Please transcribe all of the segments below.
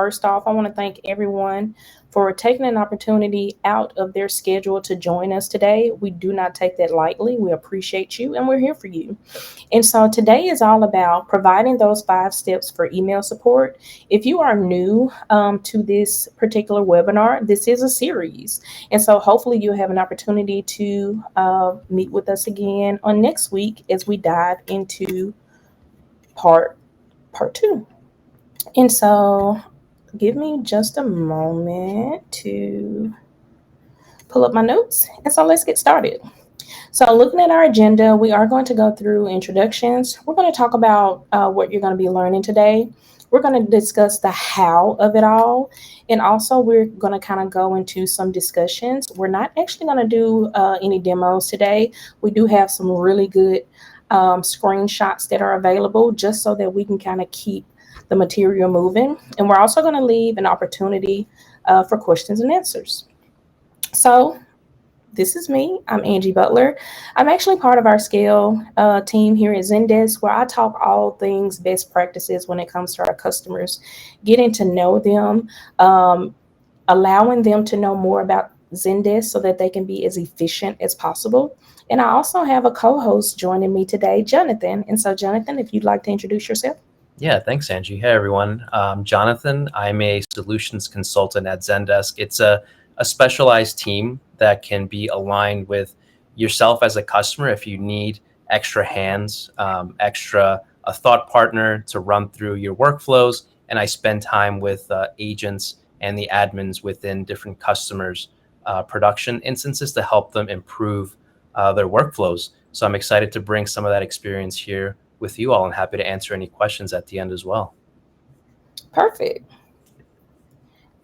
first off, I want to thank everyone for taking an opportunity out of their schedule to join us today. We do not take that lightly. We appreciate you and we're here for you. And so today is all about providing those 5 steps for email support. If you are new to this particular webinar, this is a series. And so hopefully you have an opportunity to meet with us again on next week as we dive into part part two. And so give me just a moment to pull up my notes. And so let's get started. So, looking at our agenda, we are going to go through introductions. We're going to talk about what you're going to be learning today. We're going to discuss the how of it all. And also, we're going to kind of go into some discussions. We're not actually going to do any demos today. We do have some really good screenshots that are available just so that we can kind of keep the material moving. And we're also going to leave an opportunity for questions and answers. So, this is me. I'm Angie Butler. I'm actually part of our scale team here at Zendesk, where I talk all things best practices when it comes to our customers, getting to know them, allowing them to know more about Zendesk so that they can be as efficient as possible. And I also have a co-host joining me today, Jonathan. And so, Jonathan, if you'd like to introduce yourself. Yeah, thanks, Angie. Hey, everyone. Jonathan. I'm a solutions consultant at Zendesk. It's a specialized team that can be aligned with yourself as a customer if you need extra hands, a thought partner to run through your workflows. And I spend time with agents and the admins within different customers' production instances to help them improve their workflows. So I'm excited to bring some of that experience here with you all and happy to answer any questions at the end as well. Perfect.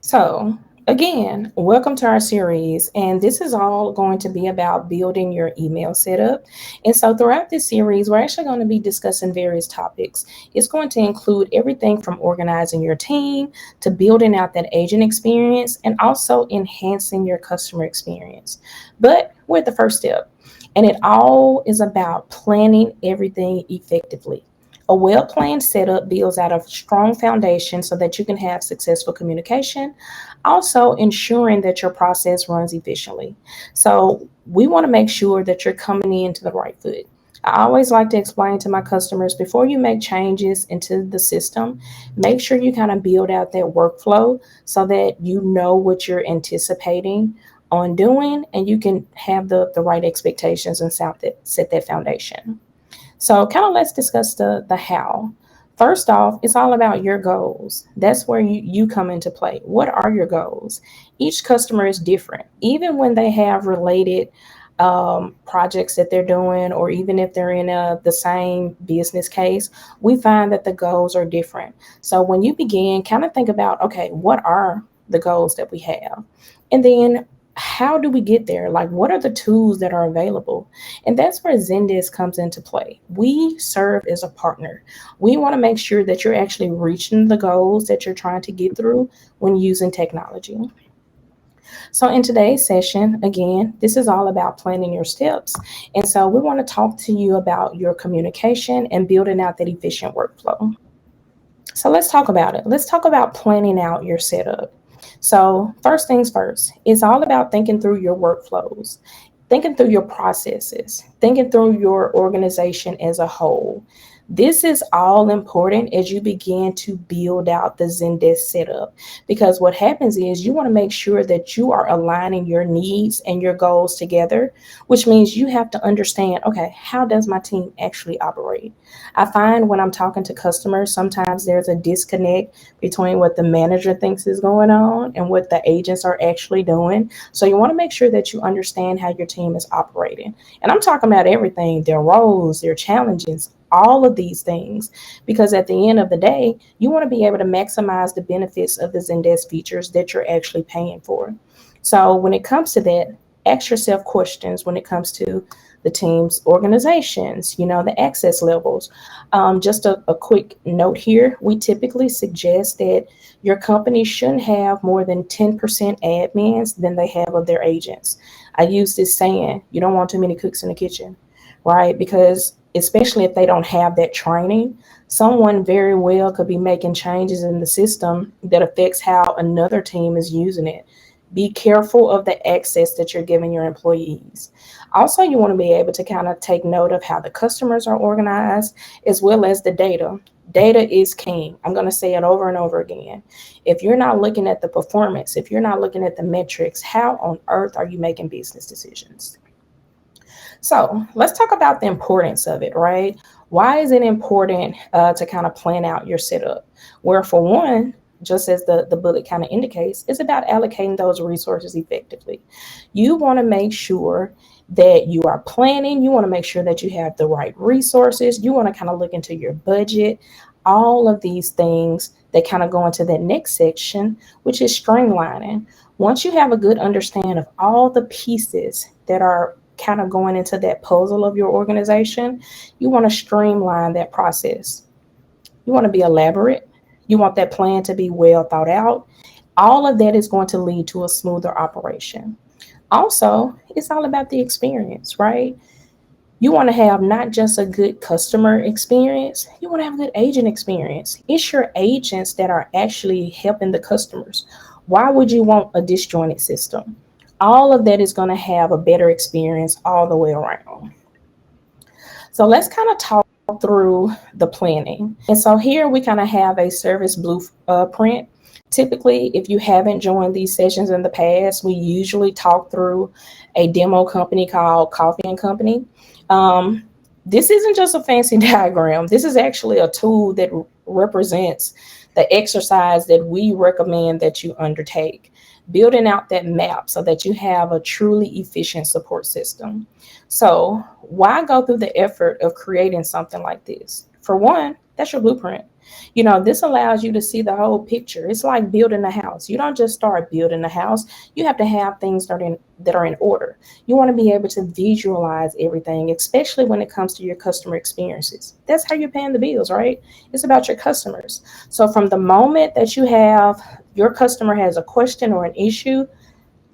So, again, welcome to our series. And this is all going to be about building your email setup. And so, throughout this series, we're actually going to be discussing various topics. It's going to include everything from organizing your team to building out that agent experience and also enhancing your customer experience. But we're at the first step, and it all is about planning everything effectively. A well planned setup builds out a strong foundation so that you can have successful communication, also ensuring that your process runs efficiently. So, we want to make sure that you're coming into the right foot. I always like to explain to my customers before you make changes into the system, make sure you kind of build out that workflow so that you know what you're anticipating on doing and you can have the right expectations and set that foundation. So, kind of let's discuss the how. First off, it's all about your goals. That's where you come into play. What are your goals? Each customer is different. Even when they have related projects that they're doing, or even if they're in the same business case, we find that the goals are different. So, when you begin, kind of think about, okay, what are the goals that we have? And then how do we get there? Like, what are the tools that are available? And that's where Zendesk comes into play. We serve as a partner. We want to make sure that you're actually reaching the goals that you're trying to get through when using technology. So, in today's session, again, this is all about planning your steps. And so, we want to talk to you about your communication and building out that efficient workflow. So, let's talk about it. Let's talk about planning out your setup. So, first things first, it's all about thinking through your workflows, thinking through your processes, thinking through your organization as a whole. This is all important as you begin to build out the Zendesk setup because what happens is you want to make sure that you are aligning your needs and your goals together, which means you have to understand, okay, how does my team actually operate? I find when I'm talking to customers, sometimes there's a disconnect between what the manager thinks is going on and what the agents are actually doing. So you want to make sure that you understand how your team is operating. And I'm talking about everything, their roles, their challenges, all of these things, because at the end of the day, you want to be able to maximize the benefits of the Zendesk features that you're actually paying for. So when it comes to that, ask yourself questions when it comes to the team's organizations, the access levels. Just a quick note here, we typically suggest that your company shouldn't have more than 10% admins than they have of their agents. I use this saying, you don't want too many cooks in the kitchen, right? Because especially if they don't have that training, someone very well could be making changes in the system that affects how another team is using it. Be careful of the access that you're giving your employees. Also, you want to be able to kind of take note of how the customers are organized as well as the data. Data is king. I'm going to say it over and over again. If you're not looking at the performance, if you're not looking at the metrics, how on earth are you making business decisions? So let's talk about the importance of it, right? Why is it important to kind of plan out your setup? Where, for one, just as the bullet kind of indicates, it's about allocating those resources effectively. You want to make sure that you are planning, you want to make sure that you have the right resources, you want to kind of look into your budget, all of these things that kind of go into that next section, which is streamlining. Once you have a good understanding of all the pieces that are kind of going into that puzzle of your organization, you want to streamline that process. You want to be elaborate. You want that plan to be well thought out. All of that is going to lead to a smoother operation. Also, it's all about the experience, right? You want to have not just a good customer experience, you want to have a good agent experience. It's your agents that are actually helping the customers. Why would you want a disjointed system? All of that is going to have a better experience all the way around. So let's kind of talk through the planning. And so here we kind of have a service blueprint. Typically, if you haven't joined these sessions in the past, we usually talk through a demo company called Coffee and Company. Um, this isn't just a fancy diagram. This is actually a tool that represents the exercise that we recommend that you undertake, building out that map so that you have a truly efficient support system. So, why go through the effort of creating something like this? For one, that's your blueprint. This allows you to see the whole picture. It's like building a house. You don't just start building a house. You have to have things that are in order. You want to be able to visualize everything, especially when it comes to your customer experiences. That's how you're paying the bills, right? It's about your customers. So from the moment that your customer has a question or an issue,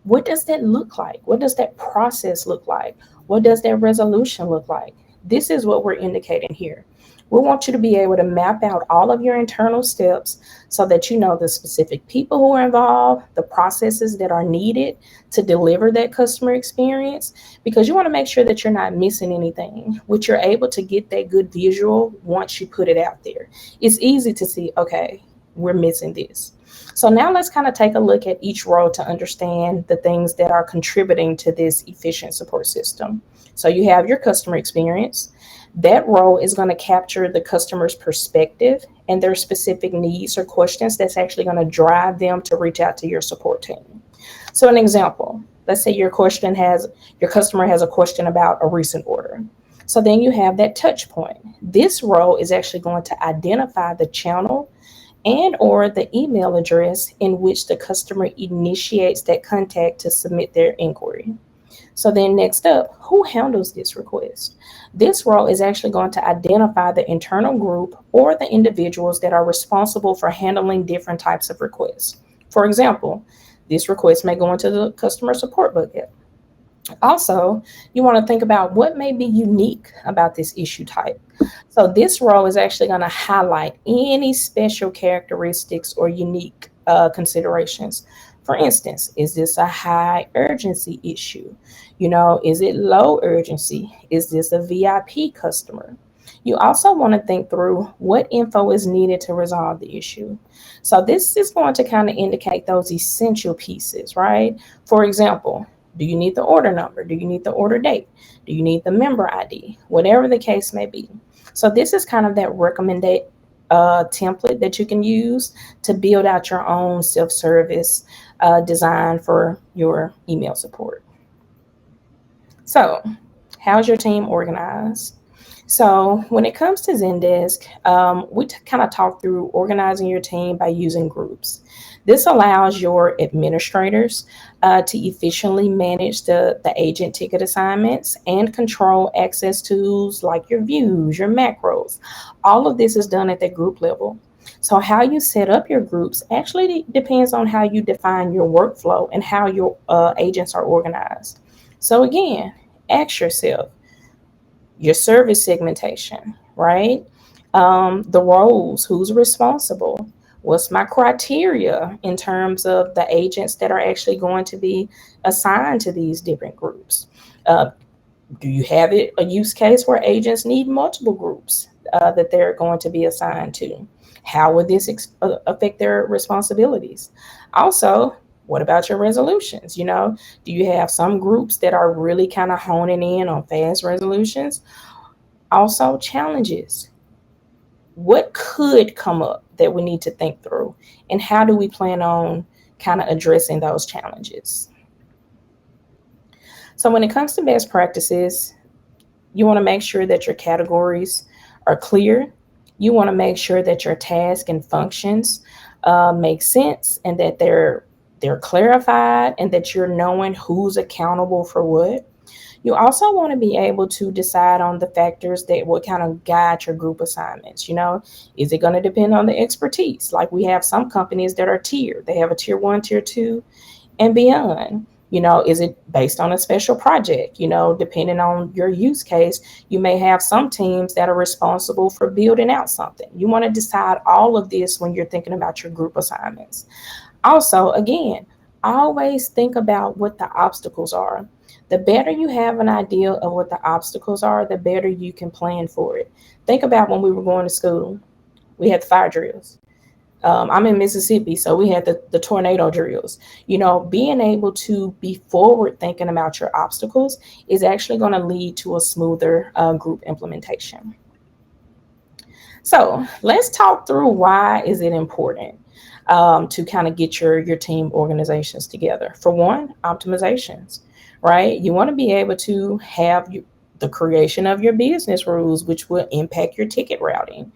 what does that look like? What does that process look like? What does that resolution look like? This is what we're indicating here. We want you to be able to map out all of your internal steps so that you know the specific people who are involved, the processes that are needed to deliver that customer experience, because you want to make sure that you're not missing anything, which you're able to get that good visual once you put it out there. It's easy to see, okay, we're missing this. So now let's kind of take a look at each role to understand the things that are contributing to this efficient support system. So you have your customer experience. That role is going to capture the customer's perspective and their specific needs or questions that's actually going to drive them to reach out to your support team. So an example, let's say your customer has a question about a recent order. So then you have that touch point. This role is actually going to identify the channel and or the email address in which the customer initiates that contact to submit their inquiry. So then next up, who handles this request? This role is actually going to identify the internal group or the individuals that are responsible for handling different types of requests. For example, this request may go into the customer support bucket. Also, you want to think about what may be unique about this issue type. So this role is actually going to highlight any special characteristics or unique considerations. For instance, is this a high urgency issue? Is it low urgency? Is this a VIP customer? You also want to think through what info is needed to resolve the issue. So this is going to kind of indicate those essential pieces, right? For example, do you need the order number? Do you need the order date? Do you need the member ID? Whatever the case may be. So this is kind of that recommended template that you can use to build out your own self-service design for your email support. So how's your team organized? So when it comes to Zendesk, we kind of talk through organizing your team by using groups. This allows your administrators to efficiently manage the agent ticket assignments and control access tools like your views, your macros. All of this is done at the group level. So how you set up your groups actually depends on how you define your workflow and how your agents are organized. So again, ask yourself, your service segmentation, right? The roles, who's responsible, what's my criteria in terms of the agents that are actually going to be assigned to these different groups. Uh, do you have it a use case where agents need multiple groups that they're going to be assigned to? How would this affect their responsibilities? Also, what about your resolutions? Do you have some groups that are really kind of honing in on fast resolutions? Also, challenges. What could come up that we need to think through? And how do we plan on kind of addressing those challenges? So, when it comes to best practices, you want to make sure that your categories are clear. You want to make sure that your task and functions make sense and that they're clarified and that you're knowing who's accountable for what. You also want to be able to decide on the factors that will kind of guide your group assignments. Is it going to depend on the expertise? Like we have some companies that are tiered. They have a tier one, tier two, and beyond. Is it based on a special project? Depending on your use case, you may have some teams that are responsible for building out something. You want to decide all of this when you're thinking about your group assignments. Also, again, always think about what the obstacles are. The better you have an idea of what the obstacles are, the better you can plan for it. Think about when we were going to school, we had the fire drills. I'm in Mississippi, so we had the tornado drills. Being able to be forward thinking about your obstacles is actually going to lead to a smoother group implementation. So let's talk through why is it important to kind of get your team organizations together. For one, optimizations, right? You want to be able to have the creation of your business rules, which will impact your ticket routing.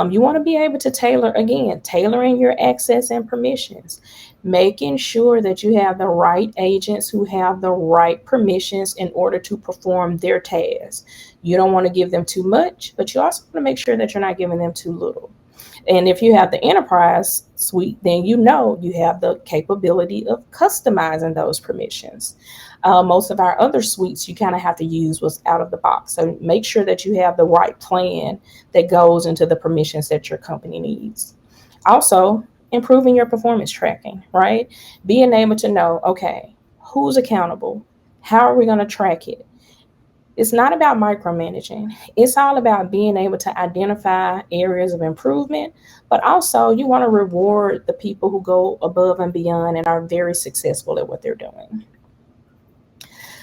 You want to be able to tailoring your access and permissions, making sure that you have the right agents who have the right permissions in order to perform their tasks. You don't want to give them too much, but you also want to make sure that you're not giving them too little. And if you have the enterprise suite, then you have the capability of customizing those permissions. Most of our other suites, you kind of have to use what's out of the box. So make sure that you have the right plan that goes into the permissions that your company needs. Also, improving your performance tracking, right? Being able to know, okay, who's accountable? How are we going to track it? It's not about micromanaging. It's all about being able to identify areas of improvement, but also you want to reward the people who go above and beyond and are very successful at what they're doing.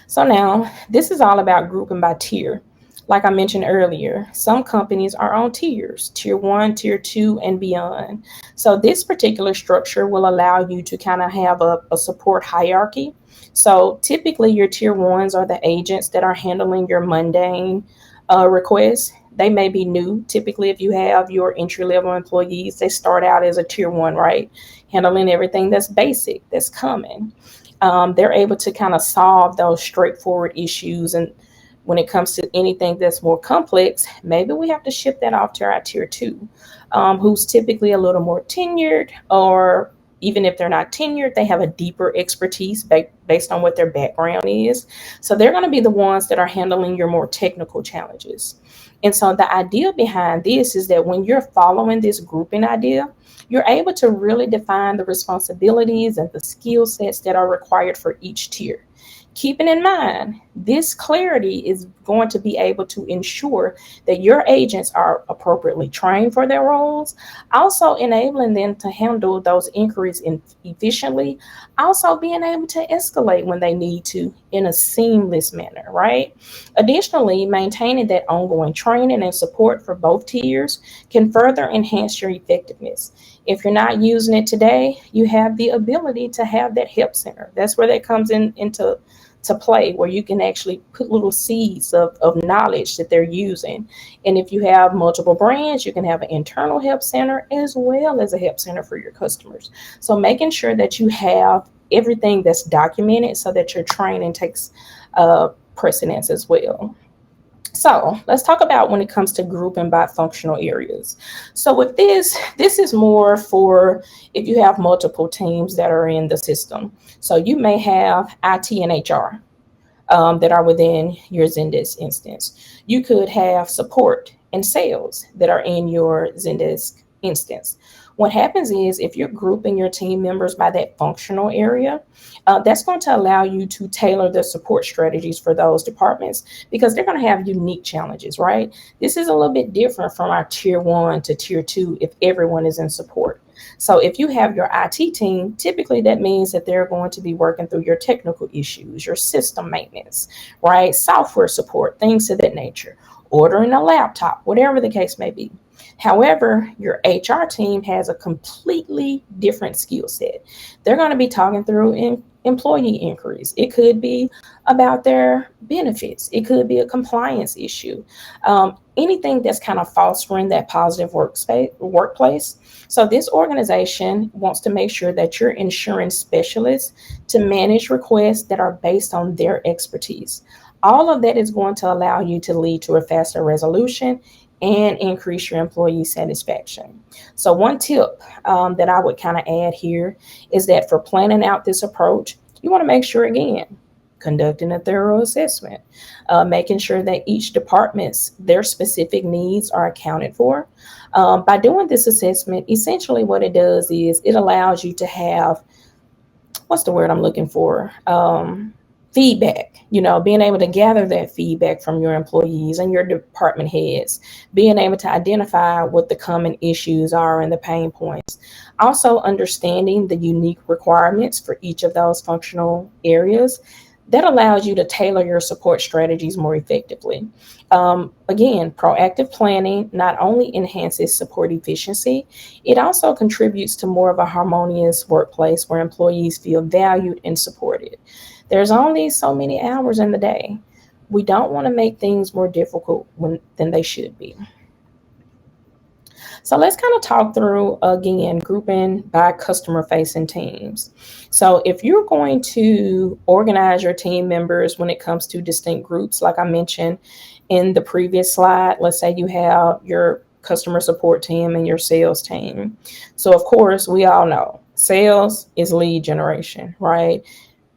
So now this is all about grouping by tier. Like I mentioned earlier, some companies are on tiers, tier one, tier two, and beyond. So this particular structure will allow you to kind of have a support hierarchy. So typically your tier ones are the agents that are handling your mundane requests. They may be new. Typically, if you have your entry level employees, they start out as a tier one, right? Handling everything that's basic, that's common. They're able to kind of solve those straightforward issues. And when it comes to anything that's more complex, maybe we have to ship that off to our tier two, who's typically a little more tenured, or even if they're not tenured, they have a deeper expertise based on what their background is. So they're going to be the ones that are handling your more technical challenges. And so the idea behind this is that when you're following this grouping idea, you're able to really define the responsibilities and the skill sets that are required for each tier. Keeping in mind, this clarity is going to be able to ensure that your agents are appropriately trained for their roles, also enabling them to handle those inquiries efficiently, also being able to escalate when they need to in a seamless manner, right? Additionally, maintaining that ongoing training and support for both tiers can further enhance your effectiveness. If you're not using it today, you have the ability to have that help center. That's where that comes into to play, where you can actually put little seeds of knowledge that they're using. And if you have multiple brands, you can have an internal help center as well as a help center for your customers. So making sure that you have everything that's documented so that your training takes precedence as well. So let's talk about when it comes to grouping by functional areas. So with this is more for if you have multiple teams that are in the system. So you may have IT and HR. that are within your Zendesk instance. You could have support and sales that are in your Zendesk instance. What happens is if you're grouping your team members by that functional area, that's going to allow you to tailor the support strategies for those departments because they're going to have unique challenges, right? This is a little bit different from our tier one to tier two if everyone is in support. So if you have your IT team, typically that means that they're going to be working through your technical issues, your system maintenance, right? Software support, things of that nature, ordering a laptop, whatever the case may be. However, your HR team has a completely different skill set. They're going to be talking through employee inquiries. It could be about their benefits. It could be a compliance issue. Anything that's kind of fostering that positive workplace. So this organization wants to make sure that you're ensuring specialists to manage requests that are based on their expertise. All of that is going to allow you to lead to a faster resolution and increase your employee satisfaction. So, one tip that I would kind of add here is that for planning out this approach, you want to make sure again, conducting a thorough assessment, making sure that each department's their specific needs are accounted for. By doing this assessment, essentially what it does is it allows you to have what's the word I'm looking for? Feedback, being able to gather that feedback from your employees and your department heads, being able to identify what the common issues are and the pain points. Also, understanding the unique requirements for each of those functional areas that allows you to tailor your support strategies more effectively. Again, proactive planning not only enhances support efficiency, it also contributes to more of a harmonious workplace where employees feel valued and supported. There's only so many hours in the day. We don't want to make things more difficult than they should be. So let's kind of talk through again grouping by customer facing teams. So if you're going to organize your team members when it comes to distinct groups, like I mentioned in the previous slide, let's say you have your customer support team and your sales team. So of course, we all know sales is lead generation, right?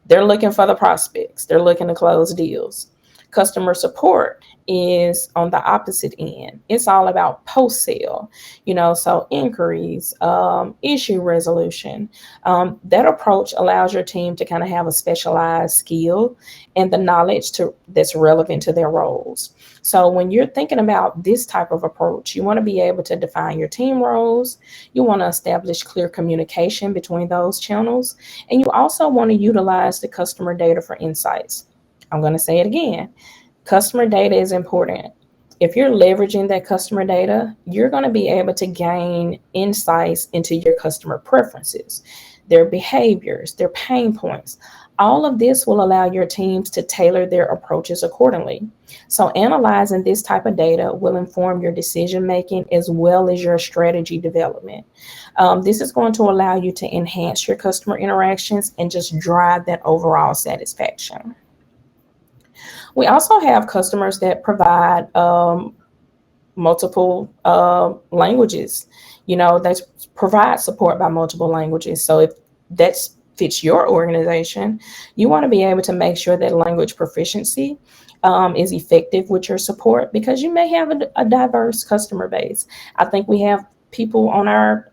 They're looking for the prospects. They're looking to close deals. Customer support is on the opposite end. It's all about post sale, so inquiries, issue resolution. That approach allows your team to kind of have a specialized skill and the knowledge that's relevant to their roles. So when you're thinking about this type of approach, you want to be able to define your team roles. You want to establish clear communication between those channels. And you also want to utilize the customer data for insights. I'm going to say it again. Customer data is important. If you're leveraging that customer data, you're going to be able to gain insights into your customer preferences, their behaviors, their pain points. All of this will allow your teams to tailor their approaches accordingly. So, analyzing this type of data will inform your decision making as well as your strategy development. This is going to allow you to enhance your customer interactions and just drive that overall satisfaction. We also have customers that provide multiple languages. They provide support by multiple languages. So if that fits your organization, you want to be able to make sure that language proficiency is effective with your support because you may have a diverse customer base. I think we have people on our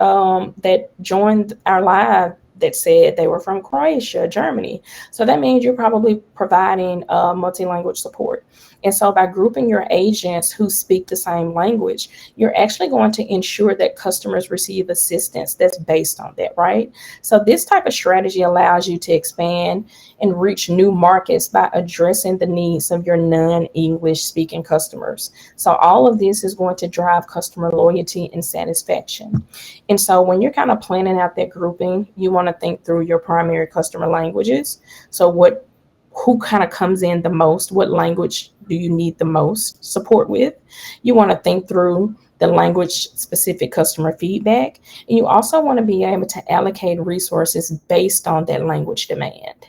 that joined our live that said they were from Croatia, Germany. So that means you're probably providing multi-language support. And so by grouping your agents who speak the same language, you're actually going to ensure that customers receive assistance that's based on that, right? So this type of strategy allows you to expand and reach new markets by addressing the needs of your non-English speaking customers. So all of this is going to drive customer loyalty and satisfaction. And so when you're kind of planning out that grouping, you want to think through your primary customer languages. So who kind of comes in the most? What language do you need the most support with? You want to think through the language specific customer feedback. And you also want to be able to allocate resources based on that language demand.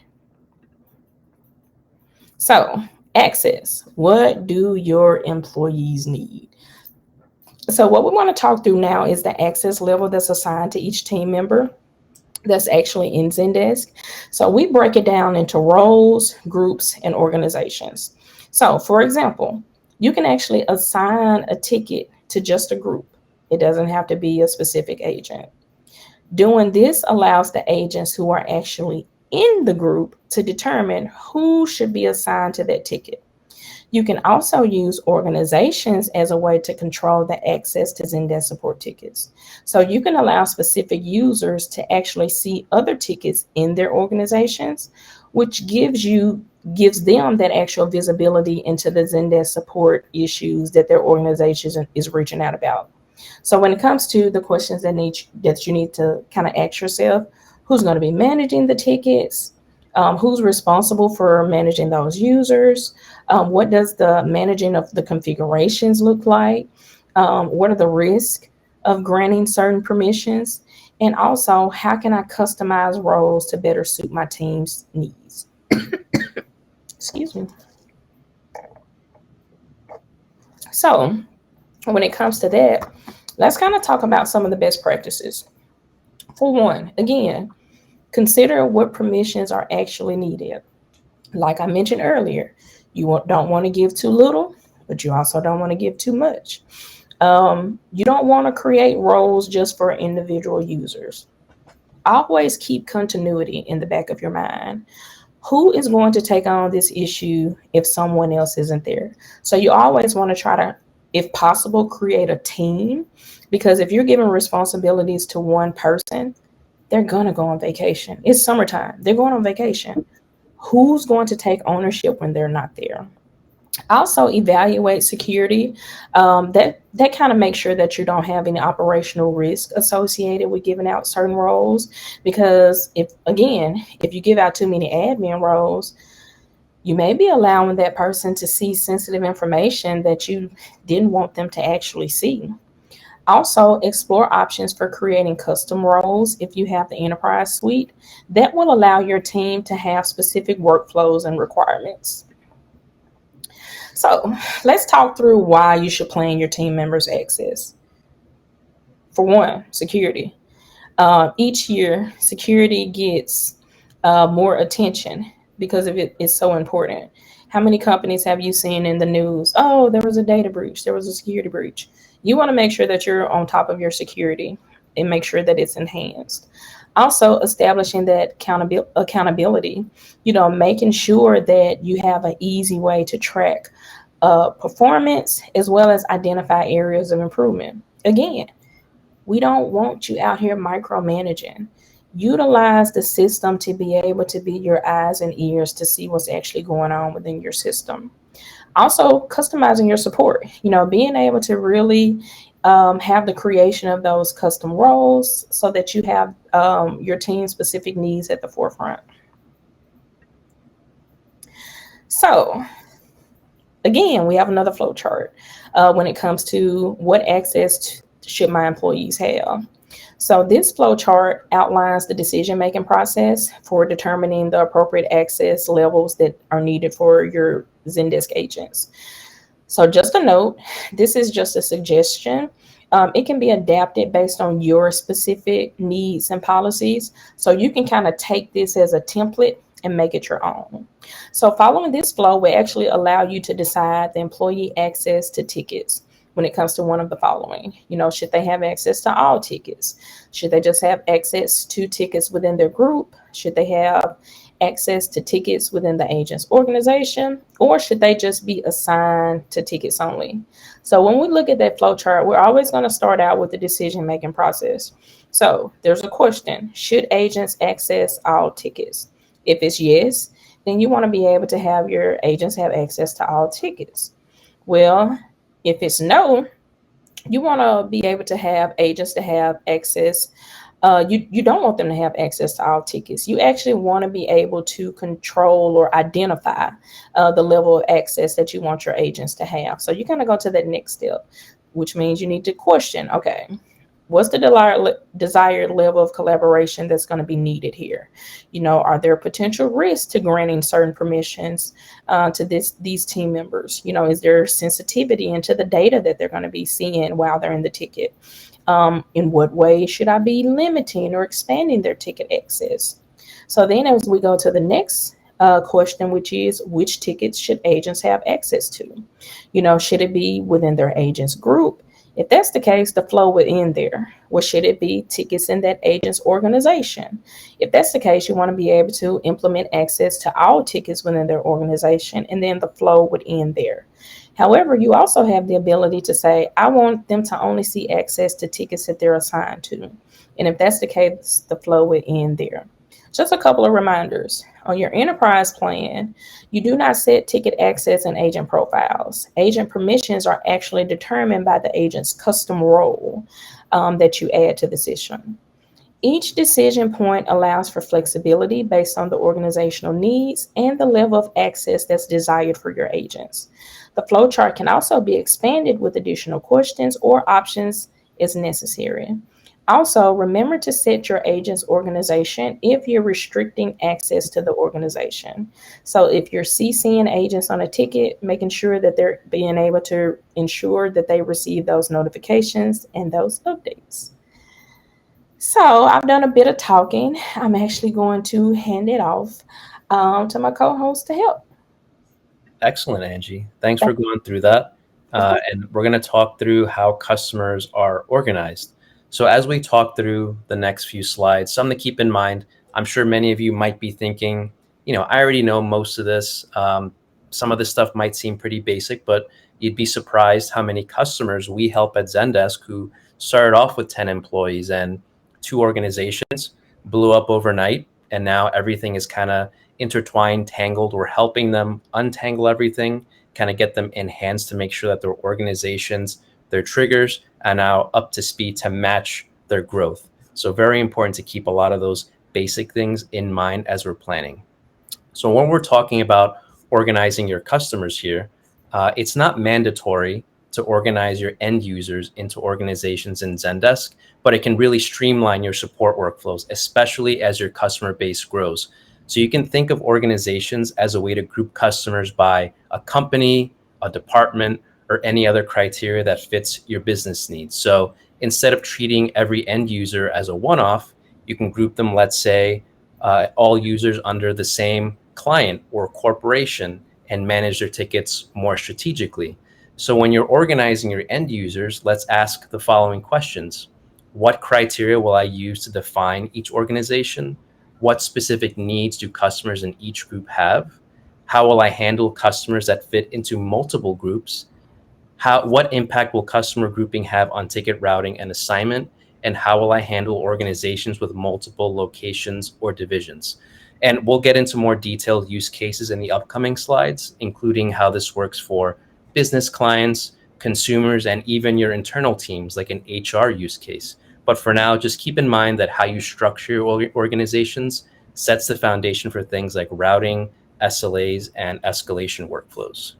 So, access. What do your employees need? So, what we want to talk through now is the access level that's assigned to each team member. that's actually in Zendesk. So we break it down into roles, groups, and organizations. So, for example, you can actually assign a ticket to just a group. It doesn't have to be a specific agent. Doing this allows the agents who are actually in the group to determine who should be assigned to that ticket. You can also use organizations as a way to control the access to Zendesk support tickets. So you can allow specific users to actually see other tickets in their organizations, which gives them that actual visibility into the Zendesk support issues that their organization is reaching out about. So when it comes to the questions that you need to kind of ask yourself, who's going to be managing the tickets? Who's responsible for managing those users? What does the managing of the configurations look like? What are the risks of granting certain permissions? And also, how can I customize roles to better suit my team's needs? Excuse me. So, when it comes to that, let's kind of talk about some of the best practices. For one, again, consider what permissions are actually needed. Like I mentioned earlier, don't want to give too little, but you also don't want to give too much. You don't want to create roles just for individual users. Always keep continuity in the back of your mind. Who is going to take on this issue if someone else isn't there? So you always want to try to, if possible, create a team, because if you're giving responsibilities to one person, they're going to go on vacation. It's summertime. They're going on vacation. Who's going to take ownership when they're not there? Also evaluate security. That kind of makes sure that you don't have any operational risk associated with giving out certain roles, because if you give out too many admin roles, you may be allowing that person to see sensitive information that you didn't want them to actually see. Also, explore options for creating custom roles if you have the enterprise suite. That will allow your team to have specific workflows and requirements. So, let's talk through why you should plan your team members' access. For one, security. Each year, security gets more attention because of it's so important. How many companies have you seen in the news? Oh, there was a data breach, there was a security breach. You want to make sure that you're on top of your security and make sure that it's enhanced. Also, establishing that accountability, making sure that you have an easy way to track performance as well as identify areas of improvement. Again, we don't want you out here micromanaging. Utilize the system to be able to be your eyes and ears to see what's actually going on within your system. Also, customizing your support, being able to really have the creation of those custom roles so that you have your team specific needs at the forefront. So, again, we have another flow chart when it comes to what access should my employees have. So this flow chart outlines the decision-making process for determining the appropriate access levels that are needed for your Zendesk agents. So just a note, this is just a suggestion. It can be adapted based on your specific needs and policies. So you can kind of take this as a template and make it your own. So following this flow will actually allow you to decide the employee access to tickets when it comes to one of the following. Should they have access to all tickets? Should they just have access to tickets within their group? Should they have access to tickets within the agent's organization? Or should they just be assigned to tickets only? So when we look at that flow chart, we're always going to start out with the decision-making process. So there's a question: should agents access all tickets? If it's yes, then you want to be able to have your agents have access to all tickets. Well, if it's no, you want to be able to have agents to have access. You don't want them to have access to all tickets. You actually want to be able to control or identify the level of access that you want your agents to have. So you kind of go to that next step, which means you need to question, okay, what's the desired level of collaboration that's going to be needed here? Are there potential risks to granting certain permissions to these team members? Is there sensitivity into the data that they're going to be seeing while they're in the ticket? In what way should I be limiting or expanding their ticket access? So then, as we go to the next question, which is which tickets should agents have access to? Should it be within their agent's group? If that's the case, the flow would end there. Or should it be tickets in that agent's organization? If that's the case, you want to be able to implement access to all tickets within their organization, and then the flow would end there. However, you also have the ability to say, I want them to only see access to tickets that they're assigned to. And if that's the case, the flow would end there. Just a couple of reminders. On your enterprise plan, you do not set ticket access and agent profiles. Agent permissions are actually determined by the agent's custom role that you add to the system. Each decision point allows for flexibility based on the organizational needs and the level of access that's desired for your agents. The flowchart can also be expanded with additional questions or options as necessary. Also, remember to set your agent's organization if you're restricting access to the organization. So, if you're CCing agents on a ticket, making sure that they're being able to ensure that they receive those notifications and those updates. So I've done a bit of talking. I'm actually going to hand it off to my co-host to help. Excellent, Angie. Thanks for Thank- going through that. Of course. And we're going to talk through how customers are organized. So, as we talk through the next few slides, something to keep in mind, I'm sure many of you might be thinking, I already know most of this. Some of this stuff might seem pretty basic, but you'd be surprised how many customers we help at Zendesk who started off with 10 employees and two organizations blew up overnight. And now everything is kind of intertwined, tangled. We're helping them untangle everything, kind of get them enhanced to make sure that their organizations, their triggers are now up to speed to match their growth. So very important to keep a lot of those basic things in mind as we're planning. So when we're talking about organizing your customers here, it's not mandatory to organize your end users into organizations in Zendesk, but it can really streamline your support workflows, especially as your customer base grows. So you can think of organizations as a way to group customers by a company, a department, or any other criteria that fits your business needs. So instead of treating every end user as a one-off, you can group them, let's say, all users under the same client or corporation and manage their tickets more strategically. So when you're organizing your end users, let's ask the following questions. What criteria will I use to define each organization? What specific needs do customers in each group have? How will I handle customers that fit into multiple groups? What impact will customer grouping have on ticket routing and assignment? And how will I handle organizations with multiple locations or divisions? And we'll get into more detailed use cases in the upcoming slides, including how this works for business clients, consumers, and even your internal teams, like an HR use case. But for now, just keep in mind that how you structure your organizations sets the foundation for things like routing, SLAs, and escalation workflows.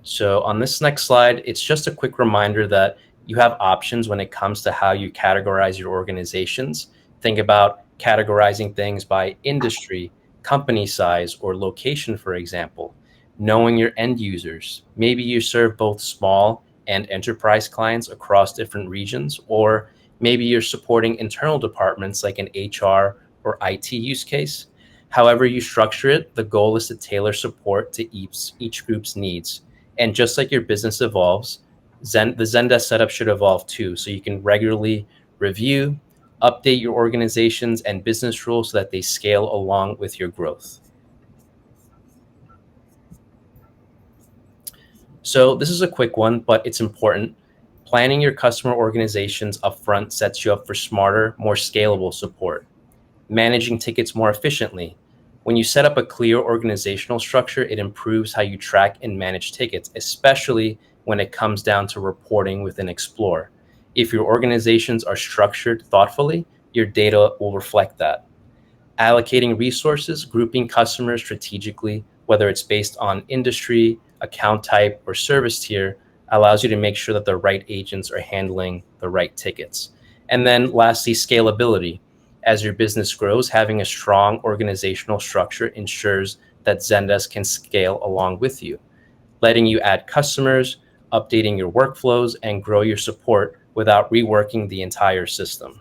So on this next slide, it's just a quick reminder that you have options when it comes to how you categorize your organizations. Think about categorizing things by industry, company size, or location, for example. Knowing your end users. Maybe you serve both small and enterprise clients across different regions, or maybe you're supporting internal departments like an HR or IT use case. However you structure it, the goal is to tailor support to each group's needs. And just like your business evolves, the Zendesk setup should evolve too. So you can regularly review, update your organizations and business rules so that they scale along with your growth. So this is a quick one, but it's important. Planning your customer organizations upfront sets you up for smarter, more scalable support. Managing tickets more efficiently. When you set up a clear organizational structure, it improves how you track and manage tickets, especially when it comes down to reporting within Explore. If your organizations are structured thoughtfully, your data will reflect that. Allocating resources, grouping customers strategically, whether it's based on industry, account type, or service tier, allows you to make sure that the right agents are handling the right tickets. And then lastly, scalability. As your business grows, having a strong organizational structure ensures that Zendesk can scale along with you, letting you add customers, updating your workflows, and grow your support without reworking the entire system.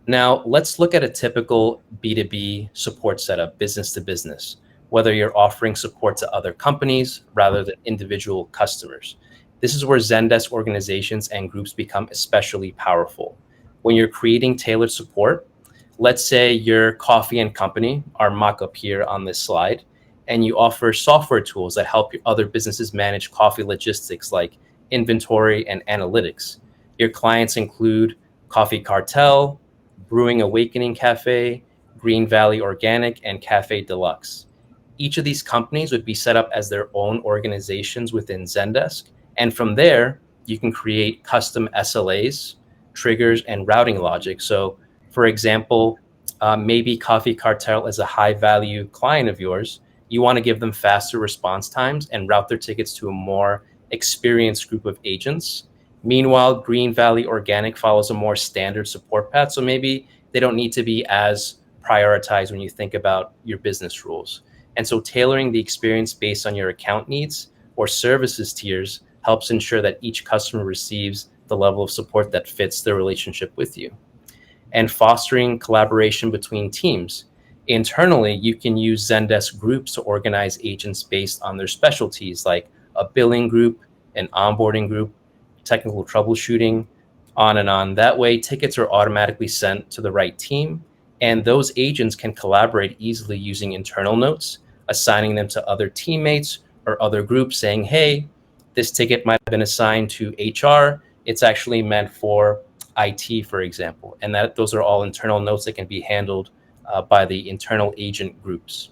Now, let's look at a typical B2B support setup, business to business, whether you're offering support to other companies rather than individual customers. This is where Zendesk organizations and groups become especially powerful. When you're creating tailored support, let's say your coffee and company, our mock-up here on this slide, and you offer software tools that help your other businesses manage coffee logistics like inventory and analytics. Your clients include Coffee Cartel, Brewing Awakening Cafe, Green Valley Organic, and Cafe Deluxe. Each of these companies would be set up as their own organizations within Zendesk. And from there, you can create custom SLAs, triggers, and routing logic. So, for example, maybe Coffee Cartel is a high value client of yours. You want to give them faster response times and route their tickets to a more experienced group of agents. Meanwhile, Green Valley Organic follows a more standard support path. So maybe they don't need to be as prioritized when you think about your business rules. And so tailoring the experience based on your account needs or services tiers helps ensure that each customer receives the level of support that fits their relationship with you. And fostering collaboration between teams. Internally, you can use Zendesk groups to organize agents based on their specialties, like a billing group, an onboarding group, technical troubleshooting, on and on. That way, tickets are automatically sent to the right team, and those agents can collaborate easily using internal notes, assigning them to other teammates or other groups, saying, hey, this ticket might have been assigned to HR. It's actually meant for IT, for example. And that those are all internal notes that can be handled by the internal agent groups.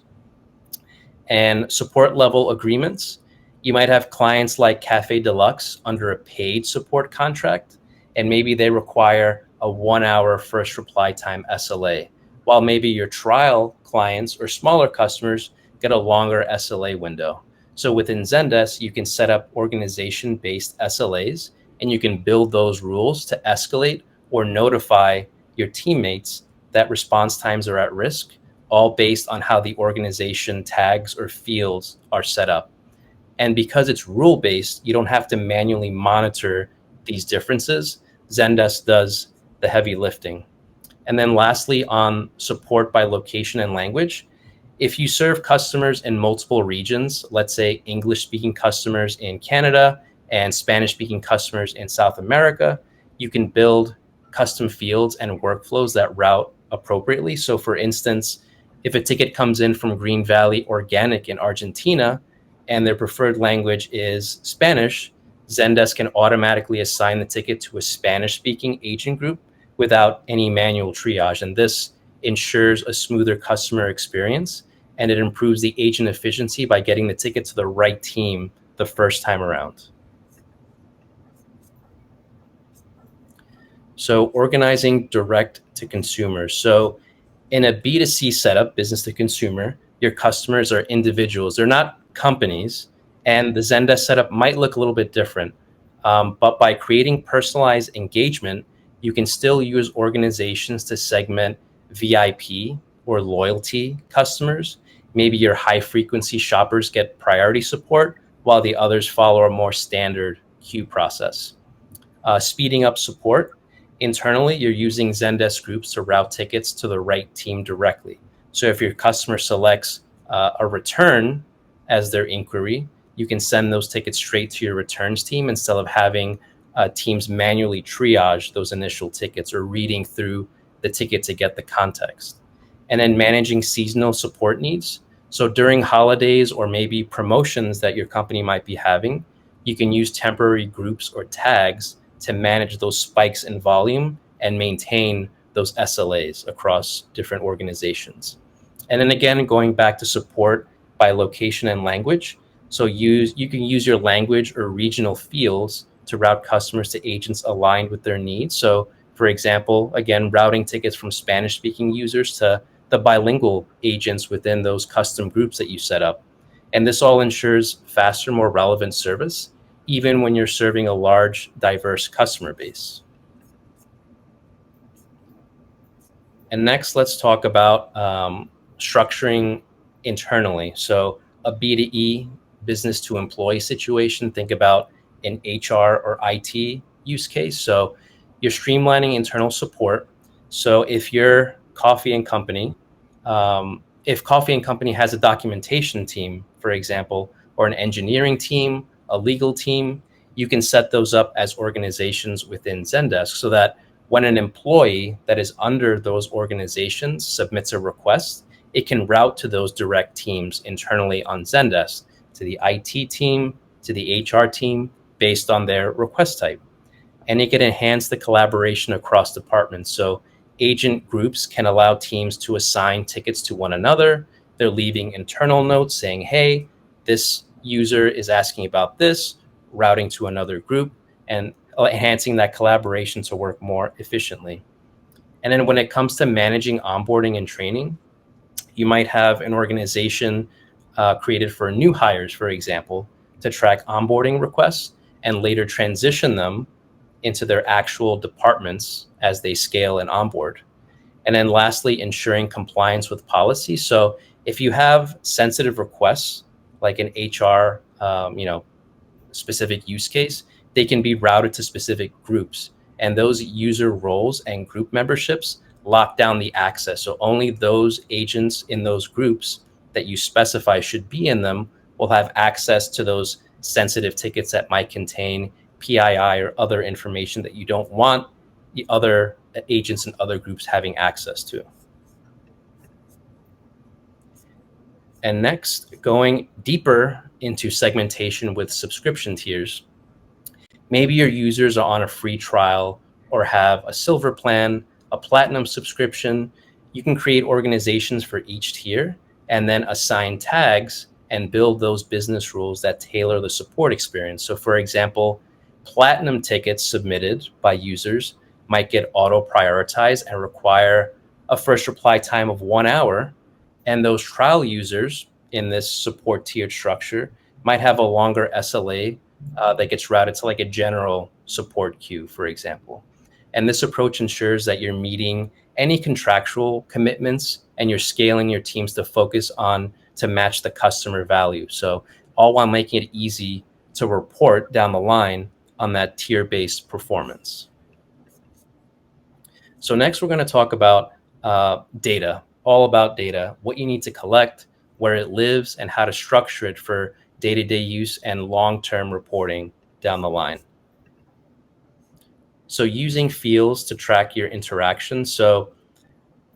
And support level agreements. You might have clients like Cafe Deluxe under a paid support contract, and maybe they require a 1 hour first reply time SLA, while maybe your trial clients or smaller customers get a longer SLA window. So within Zendesk, you can set up organization-based SLAs, and you can build those rules to escalate or notify your teammates that response times are at risk, all based on how the organization tags or fields are set up. And because it's rule based, you don't have to manually monitor these differences. Zendesk does the heavy lifting. And then lastly, on support by location and language, if you serve customers in multiple regions, let's say English speaking customers in Canada and Spanish speaking customers in South America, you can build custom fields and workflows that route appropriately. So for instance, if a ticket comes in from Green Valley Organic in Argentina and their preferred language is Spanish, Zendesk can automatically assign the ticket to a Spanish speaking agent group without any manual triage. And this ensures a smoother customer experience, and it improves the agent efficiency by getting the ticket to the right team the first time around. So organizing direct to consumers. So in a B2C setup, business to consumer, your customers are individuals. They're not companies. And the Zendesk setup might look a little bit different. But by creating personalized engagement, you can still use organizations to segment VIP or loyalty customers. Maybe your high frequency shoppers get priority support while the others follow a more standard queue process. Speeding up support. Internally, you're using Zendesk groups to route tickets to the right team directly. So if your customer selects a return as their inquiry, you can send those tickets straight to your returns team instead of having teams manually triage those initial tickets or reading through the ticket to get the context. And then managing seasonal support needs. So during holidays or maybe promotions that your company might be having, you can use temporary groups or tags to manage those spikes in volume and maintain those SLAs across different organizations. And then again, going back to support by location and language. So you can use your language or regional fields to route customers to agents aligned with their needs. So for example, again, routing tickets from Spanish speaking users to the bilingual agents within those custom groups that you set up. And this all ensures faster, more relevant service, even when you're serving a large, diverse customer base. And next, let's talk about structuring internally. So a B2E, business to employee situation, think about an HR or IT use case. So you're streamlining internal support. So if Coffee and Company has a documentation team, for example, or an engineering team, a legal team, you can set those up as organizations within Zendesk so that when an employee that is under those organizations submits a request, it can route to those direct teams internally on Zendesk, to the IT team, to the HR team, based on their request type. And it can enhance the collaboration across departments. So agent groups can allow teams to assign tickets to one another. They're leaving internal notes saying, hey, this user is asking about this, routing to another group, and enhancing that collaboration to work more efficiently. And then when it comes to managing onboarding and training, you might have an organization created for new hires, for example, to track onboarding requests and later transition them into their actual departments as they scale and onboard. And then lastly, ensuring compliance with policy. So if you have sensitive requests, like an HR, specific use case, they can be routed to specific groups. And those user roles and group memberships lock down the access. So only those agents in those groups that you specify should be in them will have access to those sensitive tickets that might contain PII or other information that you don't want the other agents and other groups having access to. And next, going deeper into segmentation with subscription tiers. Maybe your users are on a free trial or have a silver plan, a platinum subscription. You can create organizations for each tier and then assign tags and build those business rules that tailor the support experience. So for example, platinum tickets submitted by users might get auto prioritized and require a first reply time of 1 hour. And those trial users in this support tiered structure might have a longer SLA that gets routed to like a general support queue, for example. And this approach ensures that you're meeting any contractual commitments and you're scaling your teams to focus on to match the customer value. So all while making it easy to report down the line on that tier-based performance. So next we're going to talk about data, all about data, what you need to collect, where it lives, and how to structure it for day-to-day use and long-term reporting down the line. So using fields to track your interactions. So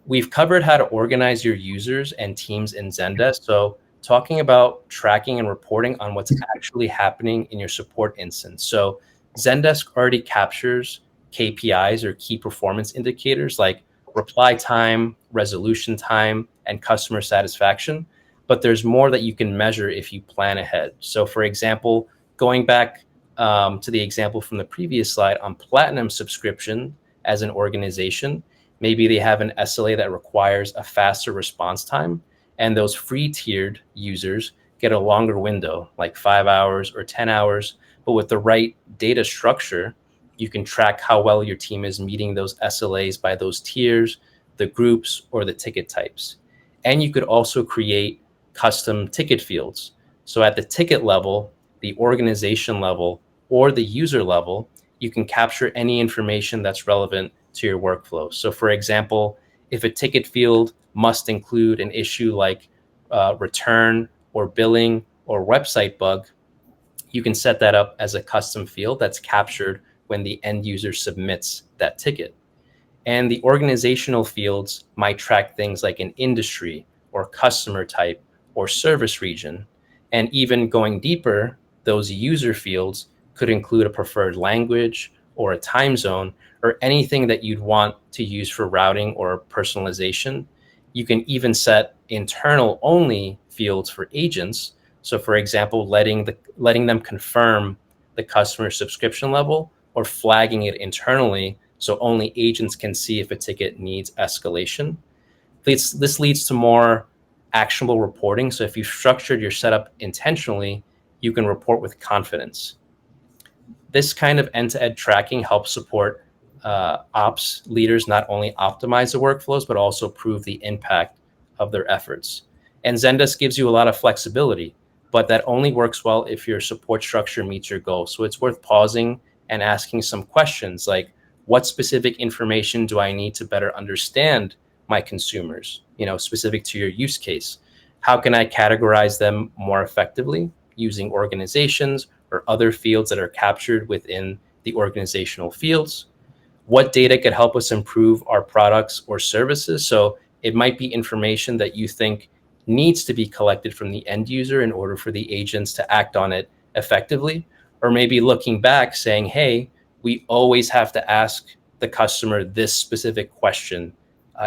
we've covered how to organize your users and teams in Zendesk. So talking about tracking and reporting on what's actually happening in your support instance. So Zendesk already captures KPIs or key performance indicators like reply time, resolution time, and customer satisfaction. But there's more that you can measure if you plan ahead. So for example, going back to the example from the previous slide on Platinum subscription as an organization, maybe they have an SLA that requires a faster response time, and those free tiered users get a longer window, like 5 hours or 10 hours. But with the right data structure, you can track how well your team is meeting those SLAs by those tiers, the groups, or the ticket types. And you could also create custom ticket fields. So at the ticket level, the organization level, or the user level, you can capture any information that's relevant to your workflow. So for example, if a ticket field must include an issue like return or billing or website bug, you can set that up as a custom field that's captured when the end user submits that ticket. And the organizational fields might track things like an industry or customer type or service region. And even going deeper, those user fields could include a preferred language or a time zone or anything that you'd want to use for routing or personalization. You can even set internal only fields for agents. So for example, letting them confirm the customer subscription level or flagging it internally so only agents can see if a ticket needs escalation. This leads to more actionable reporting. So if you've structured your setup intentionally, you can report with confidence. This kind of end-to-end tracking helps support ops leaders not only optimize the workflows, but also prove the impact of their efforts. And Zendesk gives you a lot of flexibility, but that only works well if your support structure meets your goals. So it's worth pausing and asking some questions like, what specific information do I need to better understand my consumers, specific to your use case? How can I categorize them more effectively using organizations or other fields that are captured within the organizational fields? What data could help us improve our products or services? So it might be information that you think needs to be collected from the end user in order for the agents to act on it effectively. Or maybe looking back saying, hey, we always have to ask the customer this specific question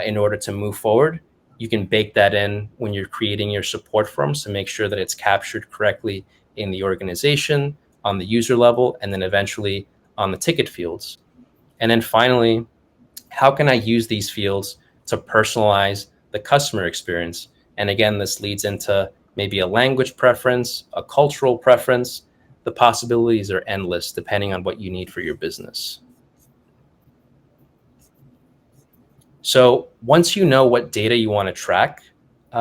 in order to move forward. You can bake that in when you're creating your support forms to make sure that it's captured correctly in the organization, on the user level, and then eventually on the ticket fields. And then finally, how can I use these fields to personalize the customer experience? And again, this leads into maybe a language preference, a cultural preference. The possibilities are endless depending on what you need for your business. So once you know what data you want to track,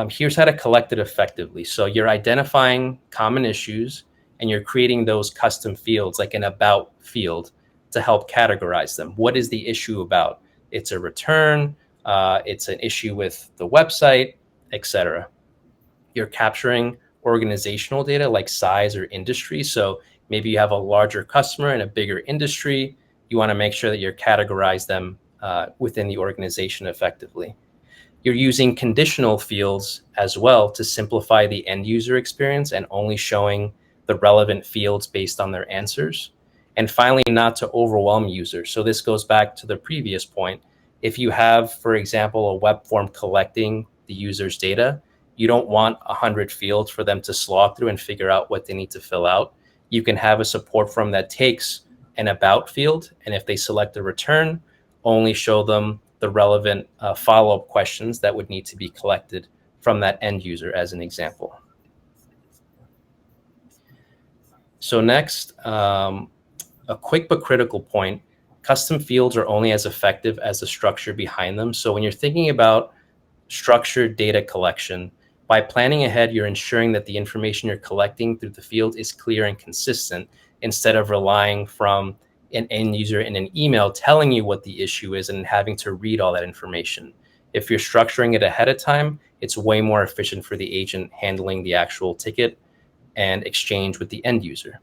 here's how to collect it effectively. So you're identifying common issues and you're creating those custom fields like an about field to help categorize them. What is the issue about? It's a return, it's an issue with the website, etc. You're capturing organizational data like size or industry. So maybe you have a larger customer in a bigger industry. You want to make sure that you're categorize them within the organization effectively. You're using conditional fields as well to simplify the end user experience and only showing the relevant fields based on their answers. And finally, not to overwhelm users. So this goes back to the previous point. If you have, for example, a web form collecting the user's data, you don't want 100 fields for them to slog through and figure out what they need to fill out. You can have a support form that takes an about field, and if they select a return, only show them the relevant follow-up questions that would need to be collected from that end user, as an example. So next, a quick but critical point, custom fields are only as effective as the structure behind them. So when you're thinking about structured data collection, by planning ahead, you're ensuring that the information you're collecting through the field is clear and consistent instead of relying from an end user in an email telling you what the issue is and having to read all that information. If you're structuring it ahead of time, it's way more efficient for the agent handling the actual ticket and exchange with the end user.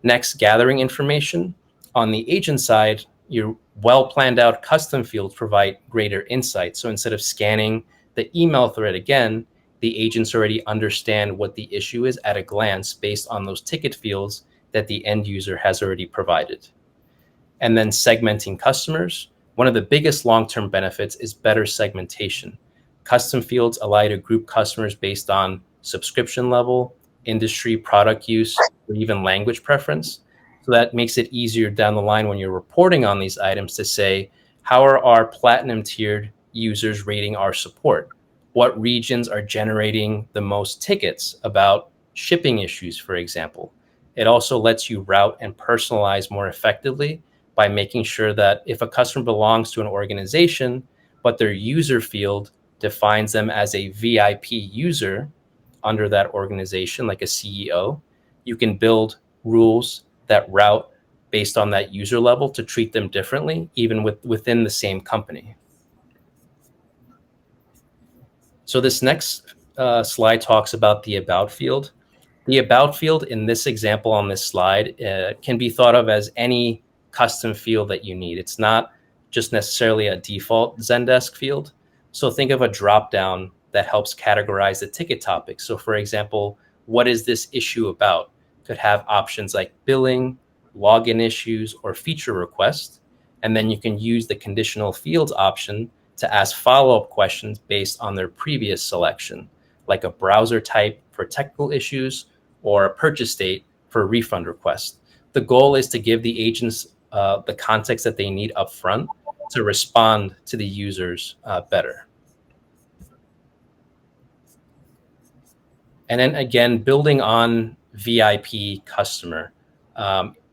Next, gathering information. On the agent side, your well planned out custom fields provide greater insight. So instead of scanning the email thread again, the agents already understand what the issue is at a glance based on those ticket fields that the end user has already provided. And then segmenting customers. One of the biggest long-term benefits is better segmentation. Custom fields allow you to group customers based on subscription level, industry, product use, or even language preference. So that makes it easier down the line when you're reporting on these items to say, how are our platinum tiered users rating our support? What regions are generating the most tickets about shipping issues, for example? It also lets you route and personalize more effectively by making sure that if a customer belongs to an organization, but their user field defines them as a VIP user under that organization, like a CEO, you can build rules that route based on that user level to treat them differently, even within the same company. So this next slide talks about the about field. The about field in this example on this slide can be thought of as any custom field that you need. It's not just necessarily a default Zendesk field. So think of a dropdown that helps categorize the ticket topic. So for example, what is this issue about? Could have options like billing, login issues, or feature requests. And then you can use the conditional fields option to ask follow-up questions based on their previous selection, like a browser type for technical issues or a purchase date for a refund request. The goal is to give the agents the context that they need upfront to respond to the users better. And then again, building on VIP customer,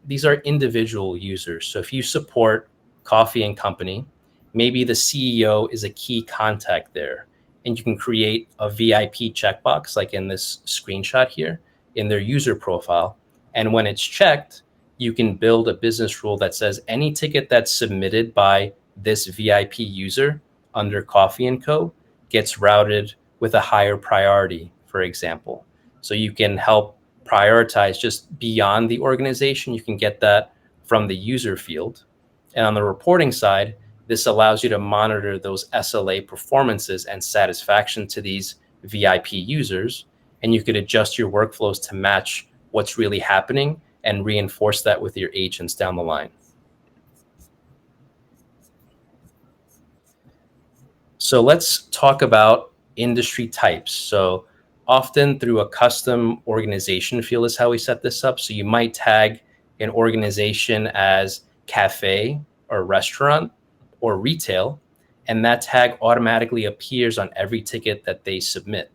these are individual users. So if you support Coffee and Company, maybe the CEO is a key contact there. and you can create a VIP checkbox, like in this screenshot here, in their user profile. And when it's checked, you can build a business rule that says any ticket that's submitted by this VIP user under Coffee and Co. gets routed with a higher priority, for example. So you can help prioritize just beyond the organization. You can get that from the user field. And on the reporting side, this allows you to monitor those SLA performances and satisfaction to these VIP users. And you could adjust your workflows to match what's really happening and reinforce that with your agents down the line. So let's talk about industry types. So often through a custom organization field is how we set this up. So you might tag an organization as cafe or restaurant or retail, and that tag automatically appears on every ticket that they submit.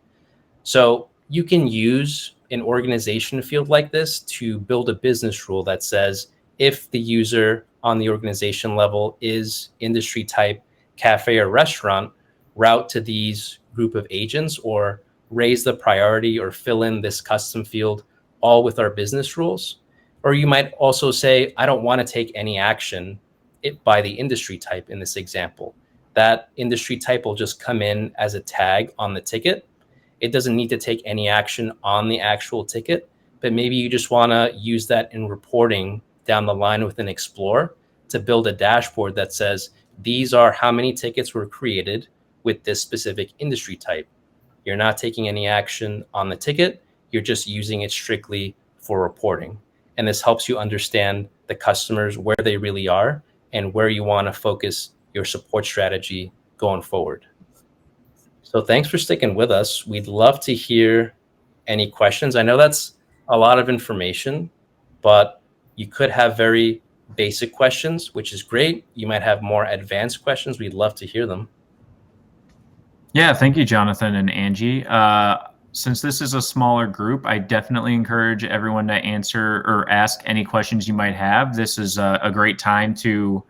So you can use an organization field like this to build a business rule that says if the user on the organization level is industry type cafe or restaurant, route to these group of agents or raise the priority or fill in this custom field all with our business rules. Or you might also say, I don't want to take any action by the industry type in this example. That industry type will just come in as a tag on the ticket. It doesn't need to take any action on the actual ticket, but maybe you just want to use that in reporting down the line within Explore to build a dashboard that says, these are how many tickets were created with this specific industry type. You're not taking any action on the ticket. You're just using it strictly for reporting. And this helps you understand the customers, where they really are, and where you want to focus your support strategy going forward. So thanks for sticking with us. We'd love to hear any questions. I know that's a lot of information, but you could have very basic questions, which is great. You might have more advanced questions. We'd love to hear them. Yeah, thank you, Jonathan and Angie. Since this is a smaller group, I definitely encourage everyone to answer or ask any questions you might have. This is a great time to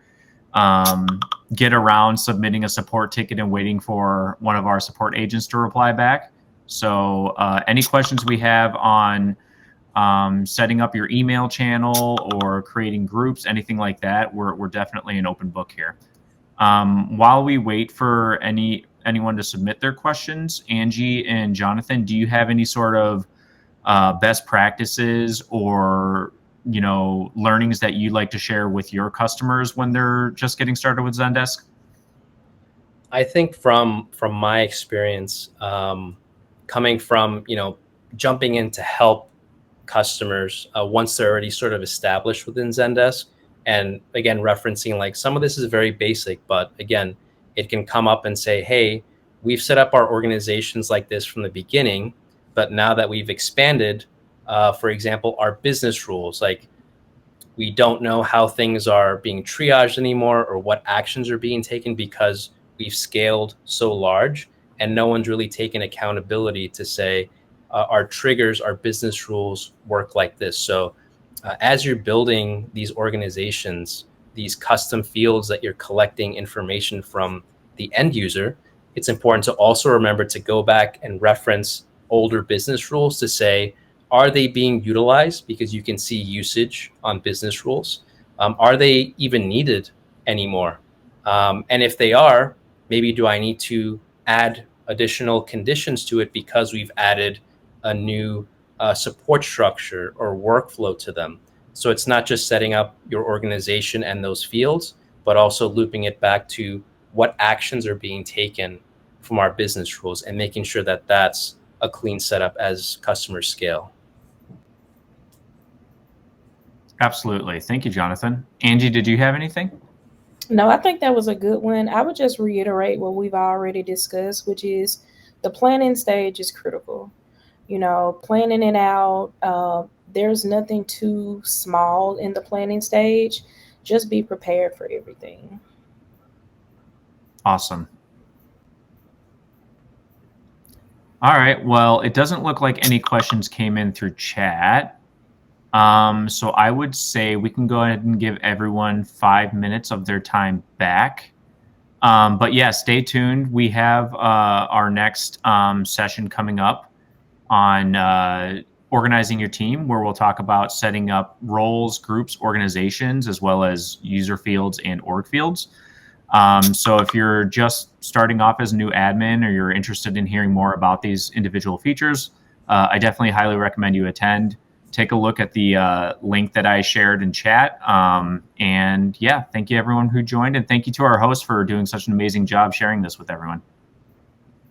get around submitting a support ticket and waiting for one of our support agents to reply back. So any questions we have on setting up your email channel or creating groups, anything like that, we're definitely an open book here. While we wait for anyone to submit their questions, Angie and Jonathan, do you have any sort of best practices or learnings that you'd like to share with your customers when they're just getting started with Zendesk? I think from my experience, coming from jumping in to help customers once they're already sort of established within Zendesk, and again referencing like some of this is very basic, but again it can come up and say, hey, we've set up our organizations like this from the beginning, but now that we've expanded, for example, our business rules, like we don't know how things are being triaged anymore or what actions are being taken because we've scaled so large and no one's really taken accountability to say our triggers, our business rules work like this. So as you're building these organizations, these custom fields that you're collecting information from the end user, it's important to also remember to go back and reference older business rules to say, are they being utilized? Because you can see usage on business rules. Are they even needed anymore? And if they are, maybe do I need to add additional conditions to it because we've added a new support structure or workflow to them? So it's not just setting up your organization and those fields, but also looping it back to what actions are being taken from our business rules and making sure that that's a clean setup as customers scale. Absolutely. Thank you, Jonathan. Angie, did you have anything? No, I think that was a good one. I would just reiterate what we've already discussed, which is the planning stage is critical. Planning it out. There's nothing too small in the planning stage. Just be prepared for everything. Awesome. All right. Well, it doesn't look like any questions came in through chat. So I would say we can go ahead and give everyone 5 minutes of their time back. But yeah, stay tuned. We have our next session coming up on organizing your team, where we'll talk about setting up roles, groups, organizations, as well as user fields and org fields. So if you're just starting off as a new admin, or you're interested in hearing more about these individual features, I definitely highly recommend you attend. Take a look at the link that I shared in chat. And yeah, thank you everyone who joined, and thank you to our host for doing such an amazing job sharing this with everyone.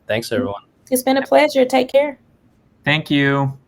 Thanks, everyone. It's been a pleasure. Take care. Thank you.